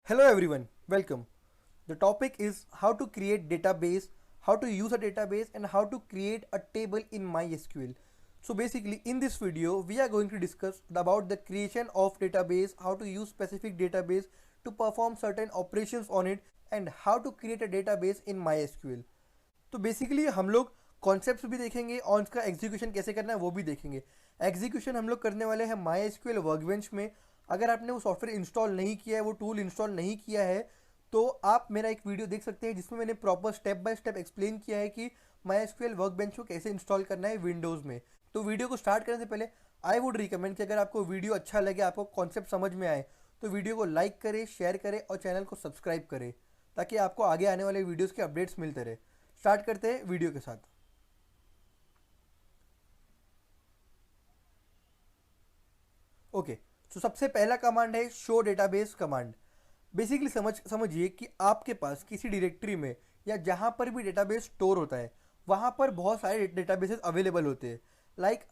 Hello everyone, welcome. The topic is how to create database, how to use a database and how to create a table in MySQL. So basically in this video we are going to discuss about the creation of database, how to use specific database to perform certain operations on it and how to create a database in MySQL. तो basically हम लोग concepts भी देखेंगे और उसका execution कैसे करना है वो भी देखेंगे। एग्जीक्यूशन हम लोग करने वाले हैं माई एसक्यूएल वर्कबेंच में। अगर आपने वो सॉफ्टवेयर इंस्टॉल नहीं किया है, वो टूल इंस्टॉल नहीं किया है, तो आप मेरा एक वीडियो देख सकते हैं जिसमें मैंने proper step by step explain किया है कि माई एसक्यूएल वर्कबेंच को कैसे इंस्टॉल करना है विंडोज़ में। तो वीडियो को स्टार्ट करने से पहले आई वुड रिकमेंड कि अगर आपको वीडियो अच्छा लगे, आपको कॉन्सेप्ट समझ में आए, तो वीडियो को लाइक करें, शेयर करें और चैनल को सब्सक्राइब करें ताकि आपको आगे आने वाले वीडियोज़ के अपडेट्स मिलते रहे। स्टार्ट करते हैं वीडियो के साथ। ओके, तो सबसे पहला कमांड है शो डेटाबेस कमांड। बेसिकली समझिए कि आपके पास किसी डायरेक्टरी में या जहाँ पर भी डेटाबेस स्टोर होता है वहाँ पर बहुत सारे डेटाबेसेस अवेलेबल होते हैं। लाइक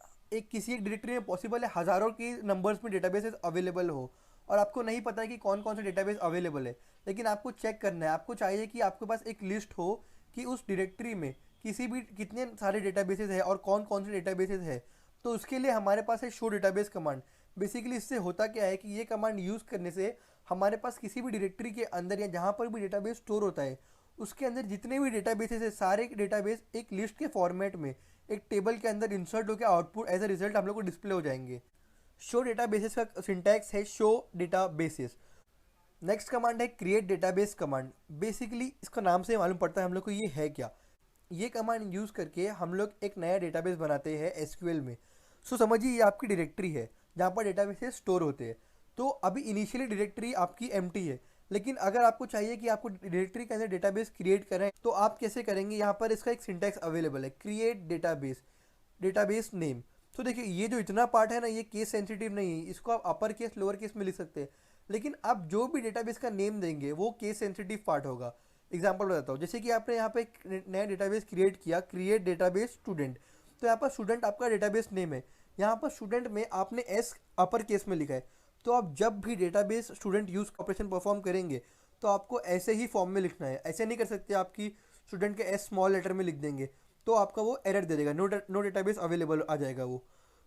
किसी एक डायरेक्टरी में पॉसिबल है हज़ारों की नंबर्स में डेटाबेसेस अवेलेबल हो और आपको नहीं पता है कि कौन कौन से डेटाबेस अवेलेबल है, लेकिन आपको चेक करना है। आपको चाहिए कि आपके पास एक लिस्ट हो कि उस डायरेक्टरी में किसी भी कितने सारे डेटाबेसेस है और कौन कौन से डेटाबेसेस है। तो उसके लिए हमारे पास है शो डेटाबेस कमांड। बेसिकली इससे होता क्या है कि ये कमांड यूज़ करने से हमारे पास किसी भी डायरेक्टरी के अंदर या जहाँ पर भी डेटाबेस स्टोर होता है उसके अंदर जितने भी डेटाबेसेस है सारे डेटाबेस एक लिस्ट के फॉर्मेट में एक टेबल के अंदर इंसर्ट होकर आउटपुट एज अ रिजल्ट हम लोग को डिस्प्ले हो जाएंगे। शो डेटाबेसेस का सिंटैक्स है शो डेटाबेसेस। नेक्स्ट कमांड है क्रिएट डेटाबेस कमांड। बेसिकली इसका नाम से मालूम पड़ता है हम लोग को ये है क्या। ये कमांड यूज़ करके हम लोग एक नया डेटाबेस बनाते हैं एसक्यूएल में। सो समझिए ये आपकी डायरेक्टरी है जहाँ पर डेटाबेसेस स्टोर होते हैं। तो अभी इनिशियली डायरेक्टरी आपकी एम्प्टी है, लेकिन अगर आपको चाहिए कि आपको डायरेक्टरी के अंदर डेटाबेस क्रिएट करें तो आप कैसे करेंगे। यहाँ पर इसका एक सिंटैक्स अवेलेबल है, क्रिएट डेटाबेस, डेटाबेस नेम। तो देखिए ये जो इतना पार्ट है ना ये केस सेंसिटिव नहीं है, इसको आप अपर केस लोअर केस में लिख सकते हैं, लेकिन आप जो भी डेटाबेस का नेम देंगे वो केस सेंसिटिव पार्ट होगा। एग्जांपल बताता हूँ, जैसे कि आपने यहाँ पे एक नया डेटाबेस क्रिएट किया, क्रिएट डेटाबेस स्टूडेंट। तो यहाँ पर स्टूडेंट आपका डेटाबेस नेम है, यहाँ पर स्टूडेंट में आपने एस अपर केस में लिखा है। तो आप जब भी database student use operation perform करेंगे तो आपको ऐसे ही फॉर्म में लिखना है। ऐसे नहीं कर सकते आपकी स्टूडेंट के एस स्मॉल लेटर में लिख देंगे तो आपका वो एरर दे देगा, नो डेटाबेस अवेलेबल आ जाएगा वो।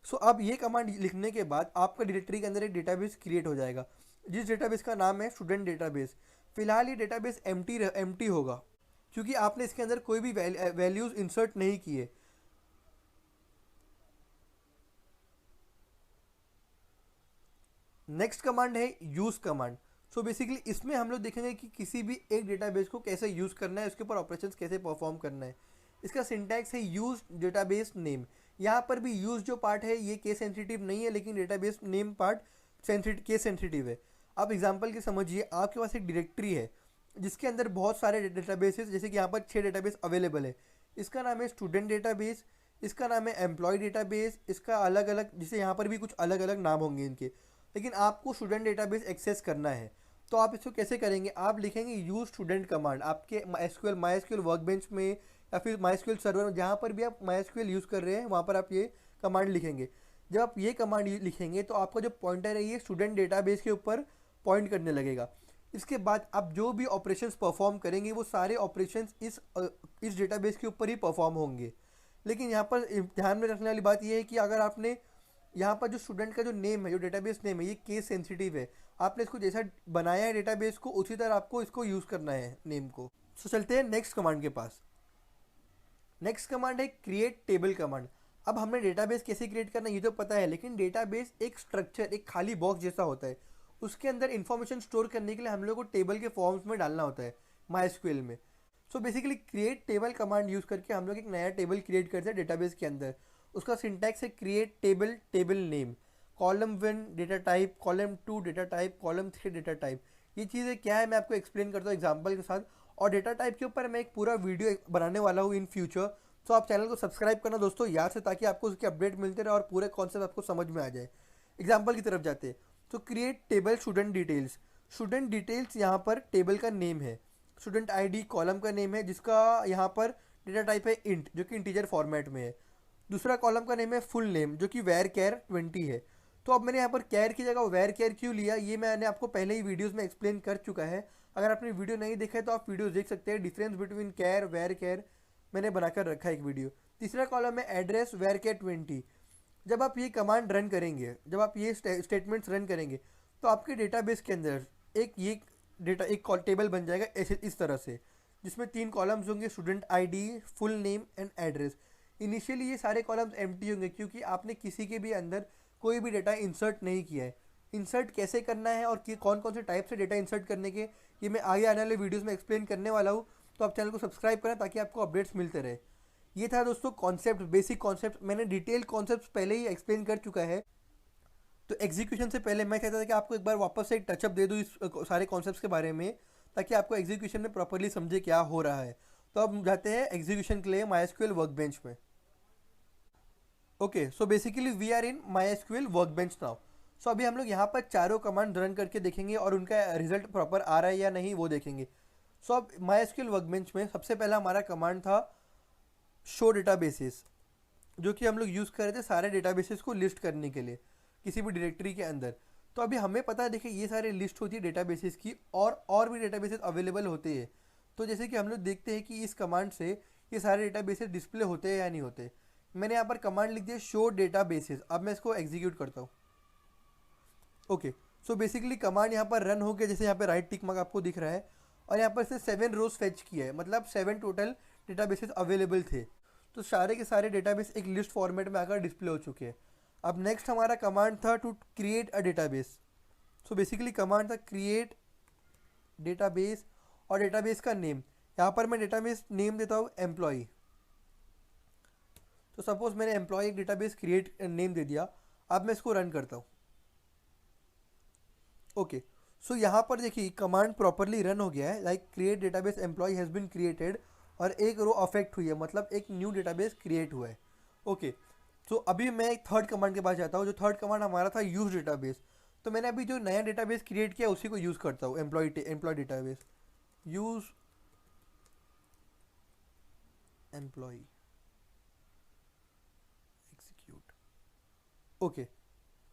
सो अब ये कमांड लिखने के बाद आपका डायरेक्टरी के अंदर एक डेटाबेस क्रिएट हो जाएगा जिस डेटाबेस का नाम है स्टूडेंट डेटाबेस। फिलहाल ये डेटाबेस एम्प्टी होगा क्योंकि आपने इसके अंदर कोई भी वैल्यूज़ इंसर्ट नहीं किए। नेक्स्ट कमांड है यूज़ कमांड। सो बेसिकली इसमें हम लोग देखेंगे कि किसी भी एक डेटाबेस को कैसे यूज़ करना है, उसके ऊपर ऑपरेशंस कैसे परफॉर्म करना है। इसका सिंटैक्स है यूज़ डेटाबेस नेम। यहाँ पर भी यूज़ जो पार्ट है ये केस सेंसिटिव नहीं है, लेकिन database name part case sensitive है। अब एग्जांपल के समझिए आपके पास एक डायरेक्टरी है जिसके अंदर बहुत सारे डेटाबेसेस, जैसे कि यहाँ पर 6 डेटाबेस अवेलेबल है। इसका नाम है स्टूडेंट डेटाबेस, इसका नाम है एम्प्लॉय डेटाबेस, इसका अलग अलग, जैसे यहाँ पर भी कुछ अलग अलग नाम होंगे इनके, लेकिन आपको स्टूडेंट डेटाबेस एक्सेस करना है। तो आप इसको कैसे करेंगे, आप लिखेंगे यूज स्टूडेंट कमांड आपके माई एसक्यूएल वर्कबेंच में या फिर माई एसक्यूएल सर्वर में, जहाँ पर भी आप माई एसक्यूएल यूज़ कर रहे हैं वहाँ पर आप ये कमांड लिखेंगे। जब आप ये कमांड लिखेंगे तो आपका जो पॉइंटर है ये स्टूडेंट डेटाबेस के ऊपर पॉइंट करने लगेगा। इसके बाद आप जो भी ऑपरेशंस परफॉर्म करेंगे वो सारे ऑपरेशंस इस डेटाबेस के ऊपर ही परफॉर्म होंगे। लेकिन यहाँ पर ध्यान में रखने वाली बात यह है कि अगर आपने यहाँ पर जो स्टूडेंट का जो नेम है, जो डेटाबेस नेम है, ये केस सेंसिटिव है। आपने इसको जैसा बनाया है डेटाबेस को उसी तरह आपको इसको यूज़ करना है नेम को। सो चलते हैं नेक्स्ट कमांड के पास। नेक्स्ट कमांड है क्रिएट टेबल कमांड। अब हमें डेटाबेस कैसे क्रिएट करना है ये तो पता है, लेकिन डेटाबेस एक स्ट्रक्चर, एक खाली बॉक्स जैसा होता है। उसके अंदर इन्फॉर्मेशन स्टोर करने के लिए हम लोग को टेबल के फॉर्म्स में डालना होता है माई एसक्यूएल में। So basically create table command use करके हम लोग एक नया टेबल क्रिएट करते हैं डेटाबेस के अंदर। उसका सिंटैक्स है create table, table name, column 1 data type, column 2 data type, column 3 data type. ये चीज़ें क्या है मैं आपको एक्सप्लेन करता हूँ एग्जांपल के साथ। और डेटा टाइप के ऊपर मैं एक पूरा वीडियो बनाने वाला हूँ इन फ्यूचर। तो आप चैनल को सब्सक्राइब करना दोस्तों याद से, ताकि आपको उसके अपडेट मिलते रहे और पूरे कॉन्सेप्ट आपको समझ में आ जाए। एग्जाम्पल की तरफ जाते हैं तो create table student details. Student details यहाँ पर टेबल का नेम है, स्टूडेंट आईडी कॉलम का नेम है जिसका यहाँ पर डेटा टाइप है इंट, जो कि इंटीजर फॉर्मेट में है। दूसरा कॉलम का नेम है फुल नेम जो कि वेर केयर 20 है। तो अब मैंने यहाँ पर कैर की जगह वेर कैर क्यों लिया, ये मैंने आपको पहले ही वीडियोस में एक्सप्लेन कर चुका है। अगर आपने वीडियो नहीं देखा है तो आप वीडियोस देख सकते हैं, डिफरेंस बिटवीन कैर वेर कैर मैंने बनाकर रखा है एक वीडियो। तीसरा कॉलम है एड्रेस वेर कैर 20। जब आप ये कमांड रन करेंगे, जब आप ये स्टेटमेंट्स रन करेंगे, तो आपके डेटाबेस के अंदर ये डेटा एक टेबल बन जाएगा ऐसे इस तरह से, जिसमें 3 कॉलम्स होंगे, student ID, full name and address. Initially ये सारे कॉलम्स एम्प्टी होंगे क्योंकि आपने किसी के भी अंदर कोई भी डेटा इंसर्ट नहीं किया है। इंसर्ट कैसे करना है और कौन कौन से टाइप से डेटा इंसर्ट करने के, ये मैं आगे आने वाले वीडियोस में एक्सप्लेन करने वाला हूँ। तो आप चैनल को सब्सक्राइब करें ताकि आपको अपडेट्स मिलते रहे। ये था दोस्तों कॉन्सेप्ट, बेसिक कॉन्सेप्ट। मैंने डिटेल कॉन्सेप्ट पहले ही एक्सप्लेन कर चुका है। तो एग्जीक्यूशन से पहले मैं कहता था कि आपको एक बार वापस से एक टचअप दे दूँ इस सारे कॉन्सेप्ट्स के बारे में, ताकि आपको एग्जीक्यूशन में प्रॉपरली समझे क्या हो रहा है। तो अब जाते हैं एग्जीक्यूशन के लिए MySQL वर्कबेंच में। Okay, so basically we are in MySQL workbench now. So अभी हम लोग यहाँ पर चारों कमांड रन करके देखेंगे और उनका रिजल्ट प्रॉपर आ रहा है या नहीं वो देखेंगे। सो अब MySQL वर्कबेंच में सबसे पहला हमारा कमांड था शो डेटाबेसेस, जो कि हम लोग यूज़ कर रहे थे सारे डेटाबेसेस को लिस्ट करने के लिए किसी भी डायरेक्टरी के अंदर। तो अभी हमें पता है, देखिए ये सारे लिस्ट होती है डेटाबेसेस की, और भी डेटाबेसेस अवेलेबल होते हैं। तो जैसे कि हम लोग देखते हैं कि इस कमांड से ये सारे डेटाबेसेस डिस्प्ले होते हैं या नहीं होते। मैंने यहाँ पर कमांड लिख दिया शो डेटाबेसेस। अब मैं इसको एग्जीक्यूट करता हूँ। ओके, सो बेसिकली कमांड यहाँ पर रन हो गया, जैसे यहाँ पर राइट टिक मार्क आपको दिख रहा है, और यहाँ पर से 7 रोज फेच किया है, मतलब 7 टोटल डेटाबेसेस अवेलेबल थे। तो सारे के सारे डेटाबेस एक लिस्ट फॉर्मेट में आकर डिस्प्ले हो चुके हैं। अब नेक्स्ट हमारा कमांड था to create a database. So basically command था क्रिएट डेटाबेस, और डेटाबेस का नेम, यहाँ पर मैं डेटाबेस नेम देता हूँ एम्प्लॉय। तो सपोज मैंने एम्प्लॉय एक डेटाबेस क्रिएट नेम दे दिया। अब मैं इसको रन करता हूँ। ओके, सो यहाँ पर देखिए कमांड प्रॉपरली रन हो गया है, like create database employ has been created, और एक रो अफेक्ट हुई है, मतलब एक न्यू डेटाबेस क्रिएट हुआ है। ओके, तो अभी मैं एक थर्ड कमांड के पास जाता हूँ। जो थर्ड कमांड हमारा था यूज़ डेटाबेस। तो मैंने अभी जो नया डेटाबेस क्रिएट किया उसी को यूज़ करता हूँ, employ database, use employ execute. Okay,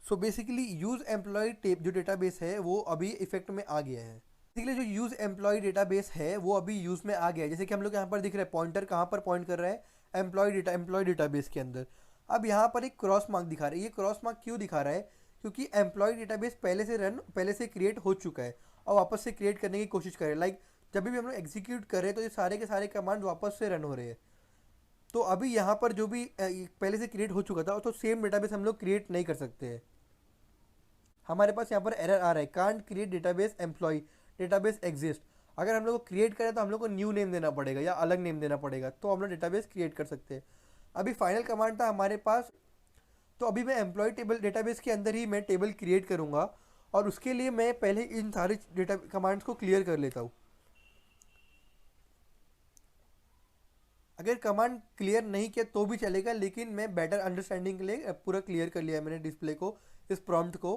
so basically use employ जो डेटाबेस है वो अभी इफेक्ट में आ गया है। बेसिकली जो यूज़ एम्प्लॉय डेटाबेस है वो अभी यूज़ में आ गया है। जैसे कि हम लोग यहाँ पर दिख रहा है पॉइंटर कहाँ पर पॉइंट कर रहा है, एम्प्लॉय डेटाबेस के अंदर। अब यहाँ पर एक क्रॉस मार्क दिखा रहा है। ये क्रॉस मार्क क्यों दिखा रहा है, क्योंकि एम्प्लॉय डेटाबेस पहले से क्रिएट हो चुका है और वापस से क्रिएट करने की कोशिश कर रहे हैं। लाइक जब भी हम लोग एग्जीक्यूट कर रहे हैं तो ये सारे के सारे कमांड वापस से रन हो रहे हैं। तो अभी यहाँ पर जो भी पहले से क्रिएट हो चुका था तो सेम डेटाबेस हम लोग क्रिएट नहीं कर सकते हैं। हमारे पास यहाँ पर एरर आ रहा है, can't create database employ database exist. अगर हम लोग को क्रिएट करें तो हम लोग को न्यू नेम देना पड़ेगा या अलग नेम देना पड़ेगा, तो हम लोग डेटाबेस क्रिएट कर सकते हैं। अभी फाइनल कमांड था हमारे पास। तो अभी मैं एम्प्लॉय टेबल डेटाबेस के अंदर ही मैं टेबल क्रिएट करूँगा, और उसके लिए मैं पहले इन सारे डेटा कमांड्स को क्लियर कर लेता हूँ। अगर कमांड क्लियर नहीं किया तो भी चलेगा, लेकिन मैं बेटर अंडरस्टैंडिंग के लिए पूरा क्लियर कर लिया मैंने डिस्प्ले को, इस प्रॉम्प्ट को,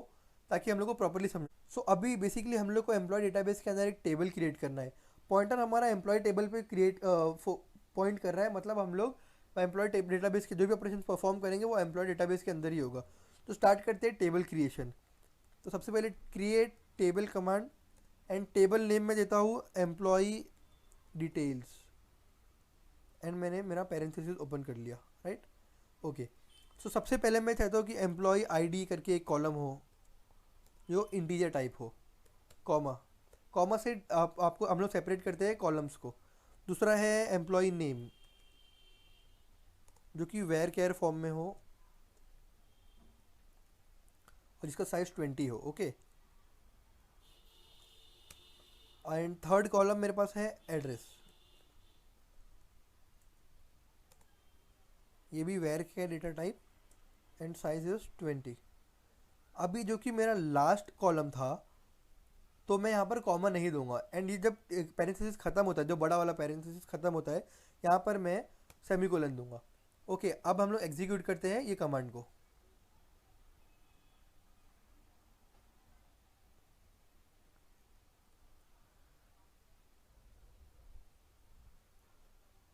ताकि हम लोग को प्रॉपर्ली समझ। सो अभी बेसिकली हम लोग को एम्प्लॉय डेटाबेस के अंदर एक टेबल क्रिएट करना है। पॉइंटर हमारा एम्प्लॉय टेबल पे पॉइंट कर रहा है, मतलब हम लोग एम्प्लॉय डेटाबेस के जो भी ऑपरेशन परफॉर्म करेंगे वो एम्प्लॉय डेटाबेस के अंदर ही होगा। तो स्टार्ट करते हैं टेबल क्रिएशन। तो सबसे पहले create table command, and table name में देता हूँ एम्प्लॉय डिटेल्स, एंड मैंने मेरा पैरेंथेसिस ओपन कर लिया, राइट। ओके, सो सबसे पहले मैं चाहता हूँ कि एम्प्लॉय आईडी करके एक कॉलम हो जो इंटीजर टाइप हो, कॉमा से आपको हम लोग सेपरेट करते हैं कॉलम्स को। दूसरा है एम्प्लॉय नेम, जो कि वेर केयर फॉर्म में हो और जिसका साइज 20 हो। ओके, एंड थर्ड कॉलम मेरे पास है एड्रेस, ये भी varchar data type, and size is 20। अभी जो कि मेरा लास्ट कॉलम था तो मैं यहाँ पर कॉमा नहीं दूंगा, एंड ये जब पैरेंथेसिस खत्म होता है, जो बड़ा वाला पैरेंथेसिस खत्म होता है, यहाँ पर मैं सेमीकोलन दूंगा। ओके, अब हम लोग एग्जीक्यूट करते हैं ये कमांड को।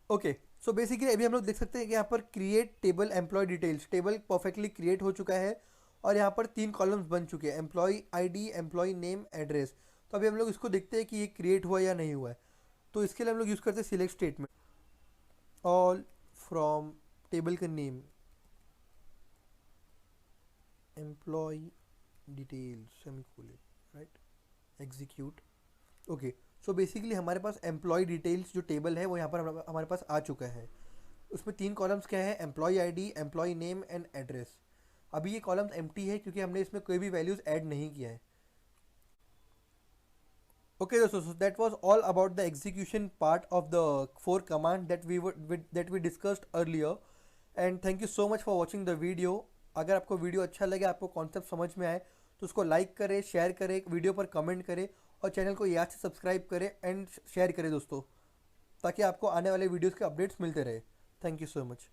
ओके, सो बेसिकली अभी हम लोग देख सकते हैं कि यहाँ पर create table employ details, table perfectly create हो चुका है और यहाँ पर 3 कॉलम्स बन चुके हैं, employ ID, employ name, address. तो अभी हम लोग इसको देखते हैं कि ये क्रिएट हुआ या नहीं हुआ है। तो इसके लिए हम लोग यूज़ करते हैं select statement, all from table का name, employee details semicolon, right, execute. Okay, so basically हमारे पास एम्प्लॉय डिटेल्स जो टेबल है वो यहाँ पर हमारे पास आ चुका है। उसमें 3 कॉलम्स क्या है, employ ID, employ name and address. अभी ये कॉलम्स एम्प्टी है क्योंकि हमने इसमें कोई भी वैल्यूज़ ऐड नहीं किया है। Okay, so that was all about the execution part of the 4 command that we discussed earlier. And thank you so much for watching the video. अगर आपको वीडियो अच्छा लगे, आपको कॉन्सेप्ट समझ में आए, तो उसको लाइक करें, शेयर करें, वीडियो पर कमेंट करें और चैनल को याद से सब्सक्राइब करें एंड शेयर करें दोस्तों, ताकि आपको आने वाले वीडियोस के अपडेट्स मिलते रहे। Thank you so much.